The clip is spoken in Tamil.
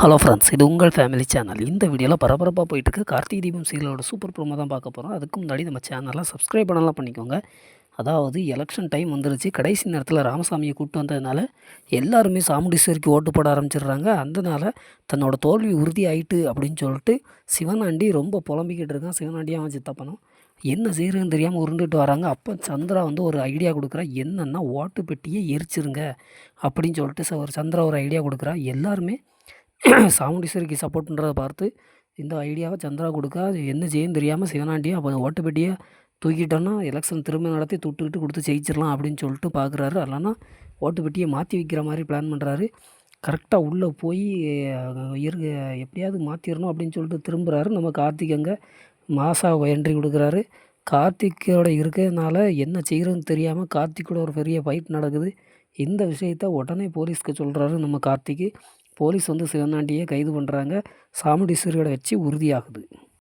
ஹலோ ஃப்ரெண்ட்ஸ், இது உங்கள் ஃபேமிலி சேனல். இந்த வீடியோவில் பரபரப்பாக போயிட்டுருக்கு கார்த்திகை தீபம் சீரியலோட சூப்பர் ப்ரோமோ தான் பார்க்க போகிறோம். அதுக்கு முன்னாடி நம்ம சேனலை சப்ஸ்கிரைப் பண்ணலாம் பண்ணிக்கோங்க. அதாவது எலெக்ஷன் டைம் வந்துருச்சு. கடைசி நேரத்தில் ராமசாமியை கூப்பிட்டு வந்ததுனால எல்லாருமே சாமுண்டீஸ்வரிக்கு ஓட்டு போட ஆரம்பிச்சிடுறாங்க. அதனால் தன்னோட தோல்வி உறுதி ஆயிட்டு அப்படின்னு சொல்லிட்டு சிவனாண்டி ரொம்ப புலம்பிக்கிட்டு இருக்கான். சிவனாண்டியும் அவன் சித்தப்பனும் என்ன செய்கிறதுன்னு தெரியாமல் உருண்டுட்டு வராங்க. அப்போ சந்திரா வந்து ஒரு ஐடியா கொடுக்குறா. என்னன்னா ஓட்டு பெட்டியை எரிச்சிருங்க அப்படின்னு சொல்லிட்டு ஒரு சந்திரா ஒரு ஐடியா கொடுக்குறா. எல்லாருமே சாமுண்டீஸ்வரிக்கு சப்போர்ட் பண்ணுறத பார்த்து இந்த ஐடியாவை சந்திரா கொடுக்க அது என்ன செய்யன்னு தெரியாமல் சிவனாண்டியும் அப்போ ஓட்டு பெட்டியை தூக்கிட்டோன்னா எலெக்ஷன் திரும்ப நடத்தி துட்டுக்கிட்டு கொடுத்து ஜெயிச்சிடலாம் அப்படின்னு சொல்லிட்டு பார்க்குறாரு. இல்லைன்னா ஓட்டு பெட்டியை மாற்றி வைக்கிற மாதிரி பிளான் பண்ணுறாரு. கரெக்டாக உள்ளே போய் இருக்க எப்படியாவது மாற்றிடணும் அப்படின்னு சொல்லிட்டு திரும்புகிறாரு. நம்ம கார்த்திக் அங்கே மாசா என்ட்ரி கொடுக்குறாரு. கார்த்திக்கோட இருக்கிறதுனால என்ன செய்கிறதுன்னு தெரியாமல் கார்த்திக்கோட ஒரு பெரிய ஃபைட் நடக்குது. இந்த விஷயத்த உடனே போலீஸ்க்கு சொல்கிறாரு நம்ம கார்த்திக்கு. போலீஸ் வந்து சிவனாண்டியை கைது பண்ணுறாங்க. சாமுண்டீஸ்வரியோட வெற்றி உறுதியாகுது.